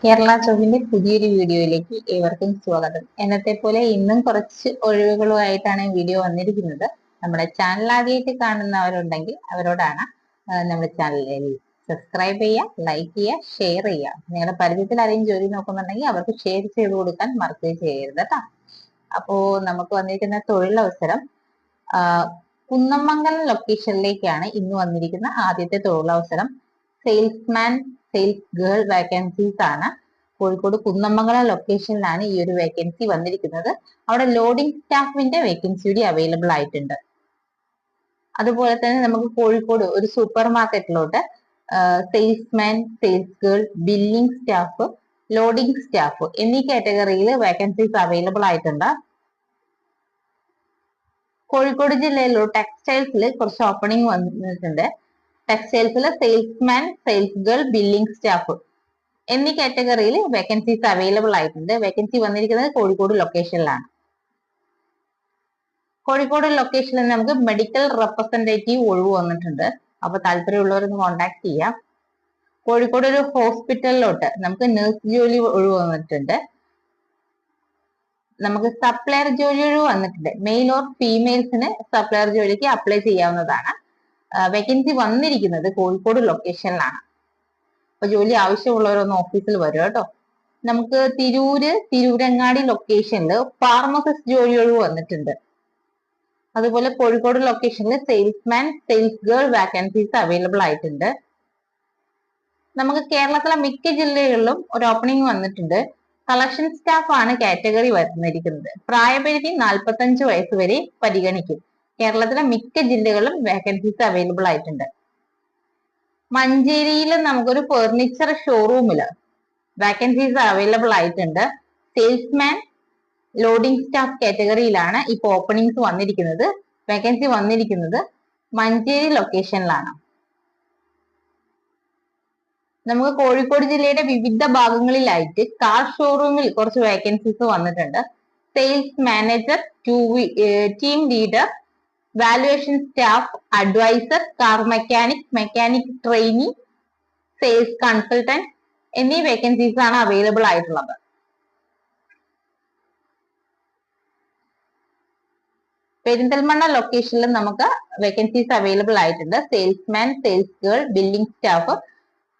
കേരള ജോബിന്റെ പുതിയൊരു വീഡിയോയിലേക്ക് ഏവർക്കും സ്വാഗതം. എന്നത്തെ പോലെ ഇന്നും കുറച്ച് ഒഴിവുകളുമായിട്ടാണ് വീഡിയോ വന്നിരിക്കുന്നത്. നമ്മുടെ ചാനൽ ആദ്യമായിട്ട് കാണുന്നവരുണ്ടെങ്കിൽ അവരോടാണ് നമ്മുടെ ചാനലിൽ സബ്സ്ക്രൈബ് ചെയ്യുക, ലൈക്ക് ചെയ്യുക, ഷെയർ ചെയ്യുക. നിങ്ങളുടെ പരിചയത്തിൽ ആരെയും ജോലി നോക്കുന്നുണ്ടെങ്കിൽ അവർക്ക് ഷെയർ ചെയ്ത് കൊടുക്കാൻ മറക്കുകയും ചെയ്യരുത് കേട്ടോ. അപ്പോ നമുക്ക് വന്നിരിക്കുന്ന തൊഴിലവസരം കുന്നമംഗലം ലൊക്കേഷനിലേക്കാണ് ഇന്ന് വന്നിരിക്കുന്ന ആദ്യത്തെ തൊഴിലവസരം. സെയിൽസ്മാൻ, സെയിൽസ് ഗേൾ വേക്കൻസീസ് ആണ്. കോഴിക്കോട് കുന്നമംഗലം ലൊക്കേഷനിലാണ് ഈ ഒരു വേക്കൻസി വന്നിരിക്കുന്നത്. അവിടെ ലോഡിംഗ് സ്റ്റാഫിന്റെ വേക്കൻസി കൂടി അവൈലബിൾ ആയിട്ടുണ്ട്. അതുപോലെ തന്നെ നമുക്ക് കോഴിക്കോട് ഒരു സൂപ്പർ മാർക്കറ്റിലോട്ട് salesman, sales girl, billing staff, loading staff എന്നീ കാറ്റഗറിയിൽ വേക്കൻസീസ് അവൈലബിൾ ആയിട്ടുണ്ട്. കോഴിക്കോട് ജില്ലയിലുള്ള ടെക്സ്റ്റൈൽസിൽ കുറച്ച് ഓപ്പണിംഗ് വന്നിട്ടുണ്ട്. ടെക്സ്റ്റൈൽസിൽ salesman, sales girl, billing staff എന്നീ കാറ്റഗറിയിൽ വേക്കൻസീസ് അവൈലബിൾ ആയിട്ടുണ്ട്. വേക്കൻസി വന്നിരിക്കുന്നത് കോഴിക്കോട് ലൊക്കേഷനിലാണ്. കോഴിക്കോട് ലൊക്കേഷനിൽ നമുക്ക് മെഡിക്കൽ റെപ്രസെന്റേറ്റീവ് ഒഴിവ് വന്നിട്ടുണ്ട്. അപ്പൊ താല്പര്യമുള്ളവരൊന്ന് കോൺടാക്ട് ചെയ്യാം. കോഴിക്കോട് ഒരു ഹോസ്പിറ്റലിലോട്ട് നമുക്ക് നഴ്സ് ജോലി ഒഴിവ് വന്നിട്ടുണ്ട്. നമുക്ക് സപ്ലയർ ജോലി ഒഴിവ് വന്നിട്ടുണ്ട്. മെയിൽ ഓർ ഫീമെയിൽസിന് സപ്ലയർ ജോലിക്ക് അപ്ലൈ ചെയ്യാവുന്നതാണ്. വേക്കൻസി വന്നിരിക്കുന്നത് കോഴിക്കോട് ലൊക്കേഷനിലാണ്. അപ്പൊ ജോലി ആവശ്യമുള്ളവരൊന്ന് ഓഫീസിൽ വരും കേട്ടോ. നമുക്ക് തിരൂരങ്ങാടി ലൊക്കേഷനിൽ ഫാർമസിസ്റ്റ് ജോലി ഒഴിവ് വന്നിട്ടുണ്ട്. അതുപോലെ കോഴിക്കോട് ലൊക്കേഷനിൽ salesman, sales girl vacancies available ആയിട്ടുണ്ട്. നമുക്ക് കേരളത്തിലെ മിക്ക ജില്ലകളിലും ഒരു ഓപ്പണിംഗ് വന്നിട്ടുണ്ട്. കളക്ഷൻ സ്റ്റാഫ് ആണ് കാറ്റഗറി വന്നിരിക്കുന്നത്. പ്രായപരിധി 45 വയസ്സ് വരെ പരിഗണിക്കും. കേരളത്തിലെ മിക്ക ജില്ലകളിലും വേക്കൻസീസ് അവൈലബിൾ ആയിട്ടുണ്ട്. മഞ്ചേരിയിൽ നമുക്കൊരു ഫർണിച്ചർ ഷോറൂമില് വാക്കൻസീസ് അവൈലബിൾ ആയിട്ടുണ്ട്. സെയിൽസ്മാൻ, ലോഡിംഗ് സ്റ്റാഫ് കാറ്റഗറിയിലാണ് ഇപ്പൊ ഓപ്പണിംഗ്സ് വന്നിരിക്കുന്നത്. വേക്കൻസി വന്നിരിക്കുന്നത് മഞ്ചേരി ലൊക്കേഷനിലാണ്. നമുക്ക് കോഴിക്കോട് ജില്ലയുടെ വിവിധ ഭാഗങ്ങളിലായിട്ട് കാർ ഷോറൂമിൽ കുറച്ച് വേക്കൻസീസ് വന്നിട്ടുണ്ട്. Sales manager, team leader, valuation staff, advisor, car mechanic, mechanic trainee, sales consultant എന്നീ വേക്കൻസീസ് ആണ് അവൈലബിൾ ആയിട്ടുള്ളത്. പെരിന്തൽമണ്ണ ലൊക്കേഷനിൽ നമുക്ക് വേക്കൻസീസ് അവൈലബിൾ ആയിട്ടുണ്ട്. Salesman, sales girl, billing staff,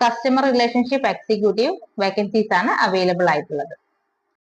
customer relationship executive vacancies ആണ് അവൈലബിൾ ആയിട്ടുള്ളത്.